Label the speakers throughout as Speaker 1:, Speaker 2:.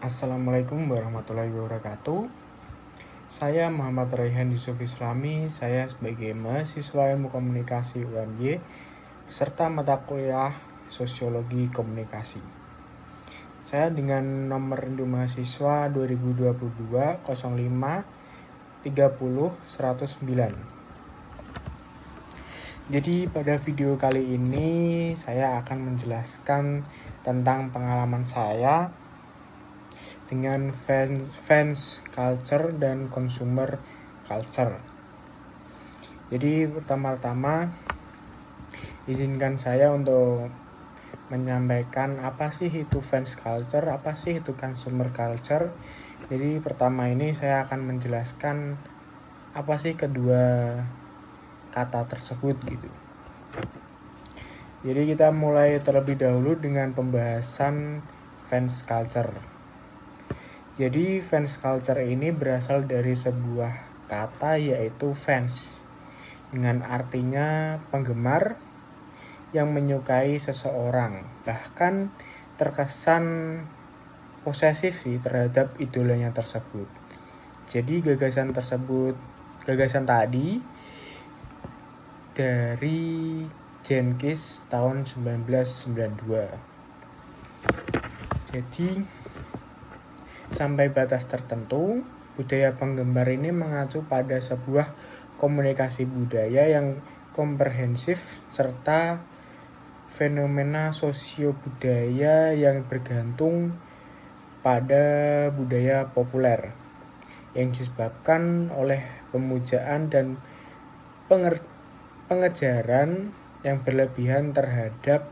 Speaker 1: Assalamualaikum warahmatullahi wabarakatuh. Saya Muhammad Raihan Yusuf Islami. Saya sebagai mahasiswa Ilmu Komunikasi UMY serta mata kuliah Sosiologi Komunikasi. Saya dengan nomor induk mahasiswa 2022 05 30 109. Jadi pada video kali ini saya akan menjelaskan tentang pengalaman saya dengan fans culture dan consumer culture. Jadi pertama-tama izinkan saya untuk menyampaikan apa sih itu fans culture, apa sih itu consumer culture. Jadi pertama ini saya akan menjelaskan apa sih kedua kata tersebut gitu. Jadi kita mulai terlebih dahulu dengan pembahasan fans culture. Jadi fans culture ini berasal dari sebuah kata yaitu fans, dengan artinya penggemar yang menyukai seseorang, bahkan terkesan posesif terhadap idolanya tersebut. Jadi gagasan tadi dari Jenkins tahun 1992. Jadi sampai batas tertentu, budaya penggemar ini mengacu pada sebuah komunikasi budaya yang komprehensif serta fenomena sosio-budaya yang bergantung pada budaya populer yang disebabkan oleh pemujaan dan pengejaran yang berlebihan terhadap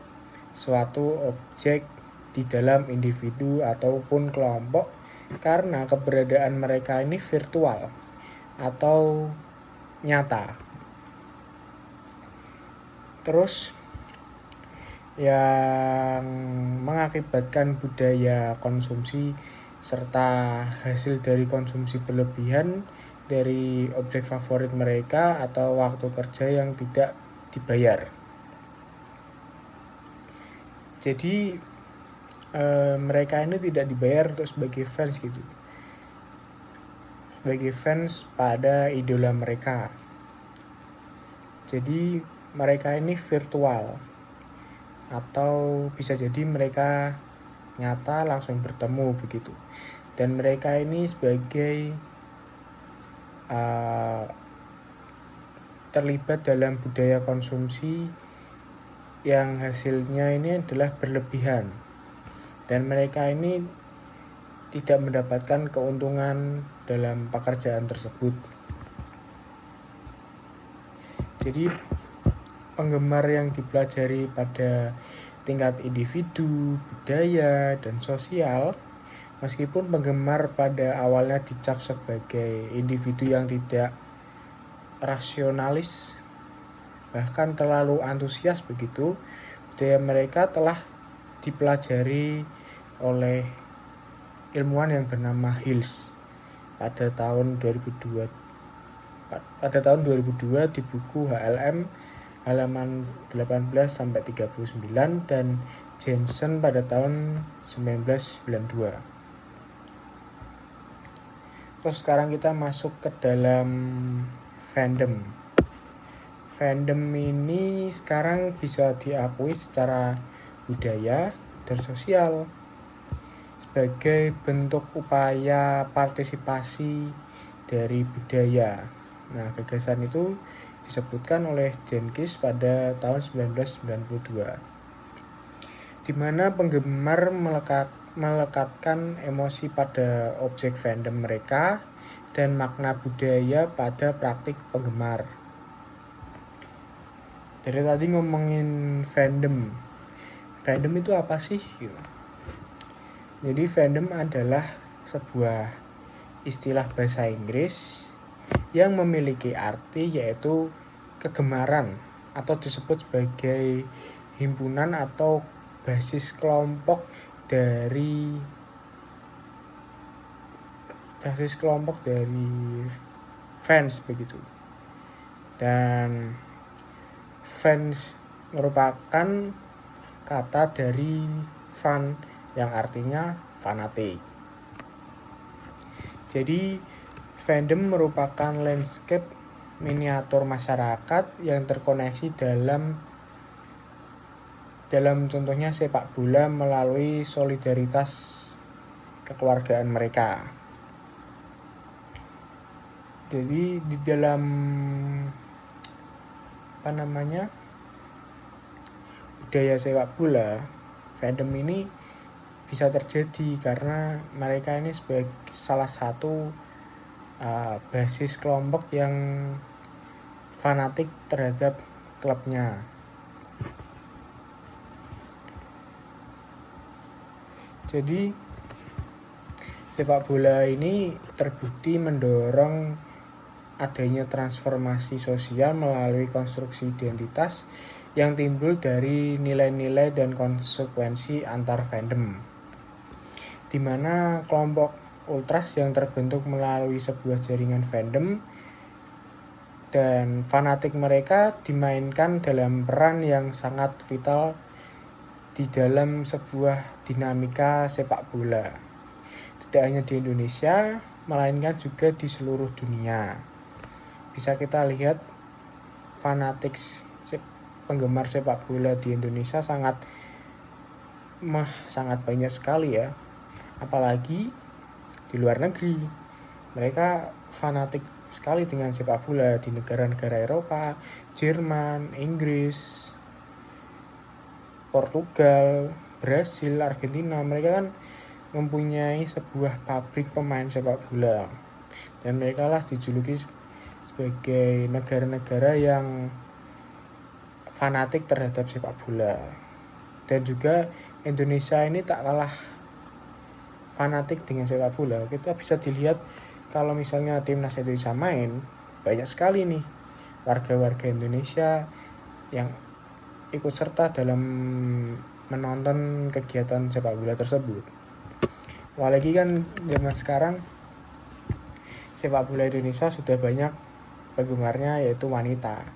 Speaker 1: suatu objek di dalam individu ataupun kelompok karena keberadaan mereka ini virtual atau nyata. Terus yang mengakibatkan budaya konsumsi serta hasil dari konsumsi berlebihan dari objek favorit mereka atau waktu kerja yang tidak dibayar. Jadi mereka ini tidak dibayar untuk sebagai fans gitu, sebagai fans pada idola mereka. Jadi mereka ini virtual atau bisa jadi mereka nyata langsung bertemu begitu, dan mereka ini sebagai terlibat dalam budaya konsumsi yang hasilnya ini adalah berlebihan, dan mereka ini tidak mendapatkan keuntungan dalam pekerjaan tersebut. Jadi penggemar yang dipelajari pada tingkat individu, budaya, dan sosial, meskipun penggemar pada awalnya dicap sebagai individu yang tidak rasionalis, bahkan terlalu antusias begitu, budaya mereka telah dipelajari oleh ilmuwan yang bernama Hills pada tahun 2002 di buku HLM halaman 18-39 dan Jensen pada tahun 1992. Terus sekarang kita masuk ke dalam fandom. Fandom ini sekarang bisa diakui secara budaya dan sosial sebagai bentuk upaya partisipasi dari budaya. Nah, gagasan itu disebutkan oleh Jenkins pada tahun 1992, di mana penggemar melekatkan emosi pada objek fandom mereka dan makna budaya pada praktik penggemar. Dari tadi ngomongin fandom itu apa sih? Jadi fandom adalah sebuah istilah bahasa Inggris yang memiliki arti yaitu kegemaran atau disebut sebagai himpunan atau basis kelompok dari fans begitu. Dan fans merupakan kata dari fan yang artinya fanatik. Jadi fandom merupakan landscape miniatur masyarakat yang terkoneksi dalam contohnya sepak bola melalui solidaritas kekeluargaan mereka. Jadi di dalam budaya sepak bola, fandom ini bisa terjadi karena mereka ini sebagai salah satu basis kelompok yang fanatik terhadap klubnya. Jadi sepak bola ini terbukti mendorong adanya transformasi sosial melalui konstruksi identitas yang timbul dari nilai-nilai dan konsekuensi antar fandom, di mana kelompok ultras yang terbentuk melalui sebuah jaringan fandom dan fanatik mereka dimainkan dalam peran yang sangat vital di dalam sebuah dinamika sepak bola. Tidak hanya di Indonesia, melainkan juga di seluruh dunia. Bisa kita lihat fanatik penggemar sepak bola di Indonesia sangat banyak sekali ya. Apalagi di luar negeri. Mereka fanatik sekali dengan sepak bola di negara-negara Eropa, Jerman, Inggris, Portugal, Brasil, Argentina. Mereka kan mempunyai sebuah pabrik pemain sepak bola. Dan mereka lah dijuluki sebagai negara-negara yang fanatik terhadap sepak bola. Dan juga Indonesia ini tak kalah fanatik dengan sepak bola. Kita bisa dilihat kalau misalnya timnas Indonesia main, banyak sekali nih warga-warga Indonesia yang ikut serta dalam menonton kegiatan sepak bola tersebut. Apalagi kan zaman sekarang sepak bola Indonesia sudah banyak penggemarnya yaitu wanita.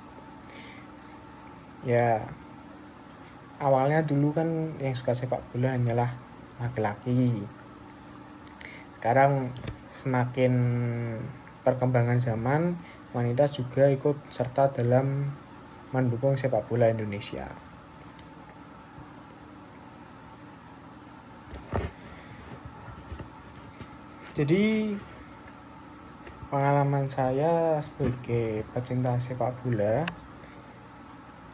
Speaker 1: Ya, awalnya dulu kan yang suka sepak bola hanyalah laki-laki. Sekarang semakin perkembangan zaman, wanita juga ikut serta dalam mendukung sepak bola Indonesia. Jadi pengalaman saya sebagai pecinta sepak bola,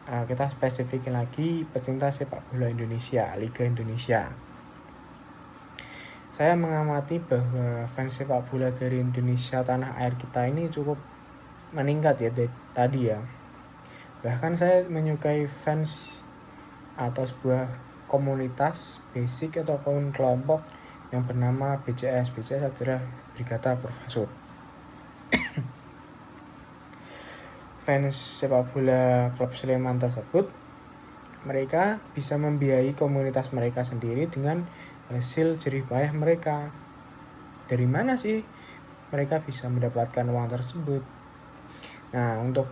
Speaker 1: kita spesifikin lagi pecinta sepak bola Indonesia, Liga Indonesia. Saya mengamati bahwa fans sepak bola dari Indonesia tanah air kita ini cukup meningkat ya tadi ya. Bahkan saya menyukai fans atau sebuah komunitas basic atau kelompok yang bernama BCS. BCS adalah Brigata Purvasud. Fans sepak bola klub Sleman tersebut, mereka bisa membiayai komunitas mereka sendiri dengan hasil jerih payah mereka. Dari mana sih mereka bisa mendapatkan uang tersebut? Nah, untuk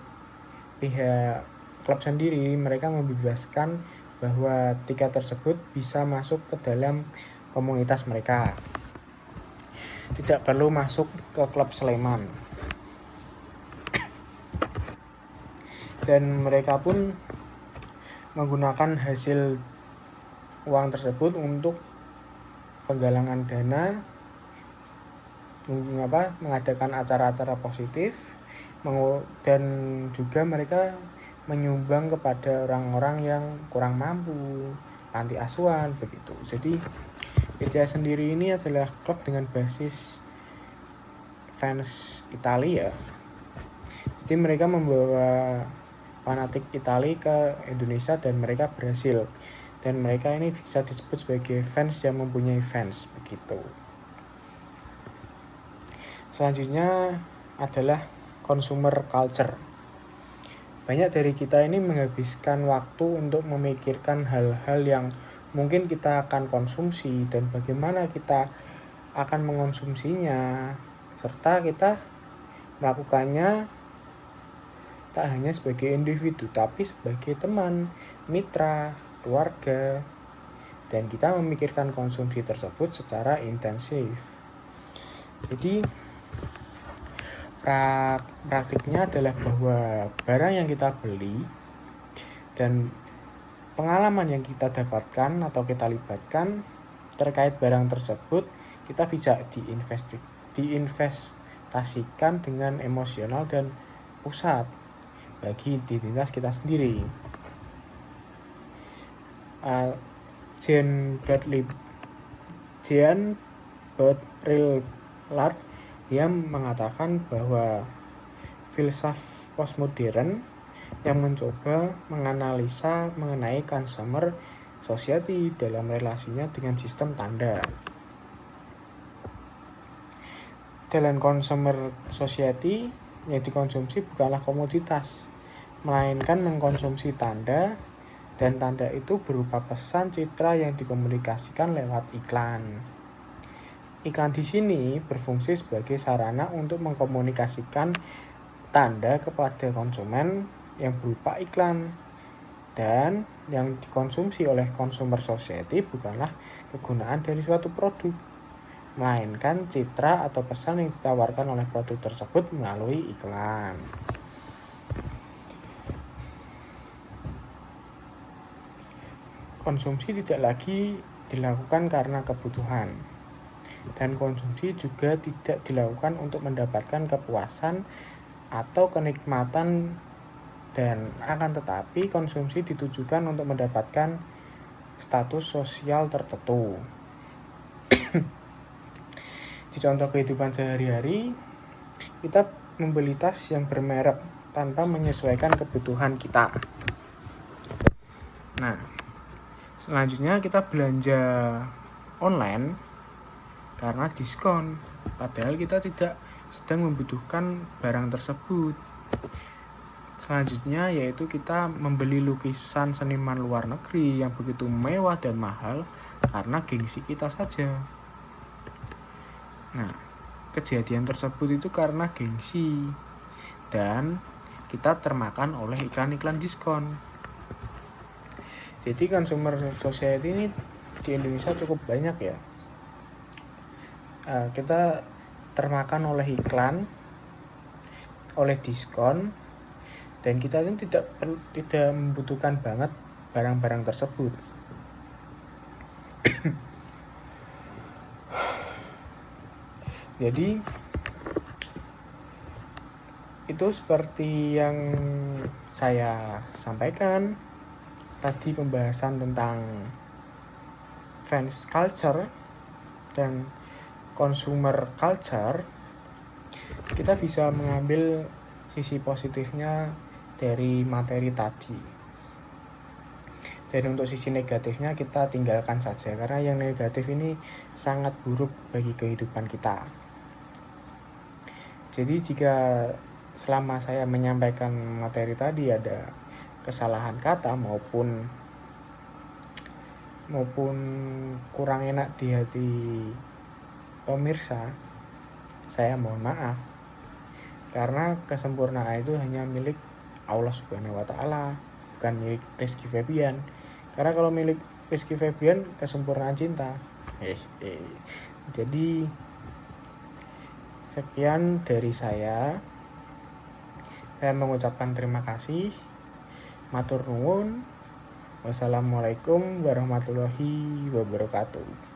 Speaker 1: pihak klub sendiri, mereka membebaskan bahwa tiket tersebut bisa masuk ke dalam komunitas mereka. Tidak perlu masuk ke klub Sleman. Dan mereka pun menggunakan hasil uang tersebut untuk penggalangan dana, mengadakan acara-acara positif, dan juga mereka menyumbang kepada orang-orang yang kurang mampu, panti asuhan begitu. Jadi BCS sendiri ini adalah klub dengan basis fans Italia. Jadi mereka membawa fanatik Italia ke Indonesia dan mereka berhasil. Dan mereka ini bisa disebut sebagai fans yang mempunyai fans begitu. Selanjutnya adalah consumer culture. Banyak dari kita ini menghabiskan waktu untuk memikirkan hal-hal yang mungkin kita akan konsumsi dan bagaimana kita akan mengonsumsinya, serta kita melakukannya tak hanya sebagai individu tapi sebagai teman, mitra, keluarga, dan kita memikirkan konsumsi tersebut secara intensif. Jadi praktiknya adalah bahwa barang yang kita beli dan pengalaman yang kita dapatkan atau kita libatkan terkait barang tersebut, kita bisa diinvestasikan dengan emosional dan pusat bagi identitas kita sendiri. Jean Baudrillard dia mengatakan bahwa filsaf postmodern yang mencoba menganalisa mengenai consumer society dalam relasinya dengan sistem tanda. Dalam consumer society yang dikonsumsi bukanlah komoditas, melainkan mengkonsumsi tanda, dan tanda itu berupa pesan citra yang dikomunikasikan lewat iklan. Iklan di sini berfungsi sebagai sarana untuk mengkomunikasikan tanda kepada konsumen yang berupa iklan. Dan yang dikonsumsi oleh consumer society bukanlah kegunaan dari suatu produk, melainkan citra atau pesan yang ditawarkan oleh produk tersebut melalui iklan. Konsumsi tidak lagi dilakukan karena kebutuhan, dan konsumsi juga tidak dilakukan untuk mendapatkan kepuasan atau kenikmatan, dan akan tetapi konsumsi ditujukan untuk mendapatkan status sosial tertentu. Di contoh kehidupan sehari-hari, kita membeli tas yang bermerek tanpa menyesuaikan kebutuhan kita. Nah, selanjutnya kita belanja online karena diskon, padahal kita tidak sedang membutuhkan barang tersebut. Selanjutnya yaitu kita membeli lukisan seniman luar negeri yang begitu mewah dan mahal karena gengsi kita saja. Nah, kejadian tersebut itu karena gengsi, dan kita termakan oleh iklan-iklan diskon. Jadi consumer society ini di Indonesia cukup banyak ya. Kita termakan oleh iklan, oleh diskon, dan kita ini tidak membutuhkan banget barang-barang tersebut. Jadi itu seperti yang saya sampaikan tadi, pembahasan tentang fans culture dan consumer culture. Kita bisa mengambil sisi positifnya dari materi tadi, dan untuk sisi negatifnya kita tinggalkan saja, karena yang negatif ini sangat buruk bagi kehidupan kita. Jadi jika selama saya menyampaikan materi tadi ada kesalahan kata maupun kurang enak di hati pemirsa, saya mohon maaf, karena kesempurnaan itu hanya milik Allah Subhanahu wa Ta'ala, bukan milik Rizky Febian. Karena kalau milik Rizky Febian kesempurnaan cinta. Jadi sekian dari saya. Saya mengucapkan terima kasih. Matur nuwun. Wassalamualaikum warahmatullahi wabarakatuh.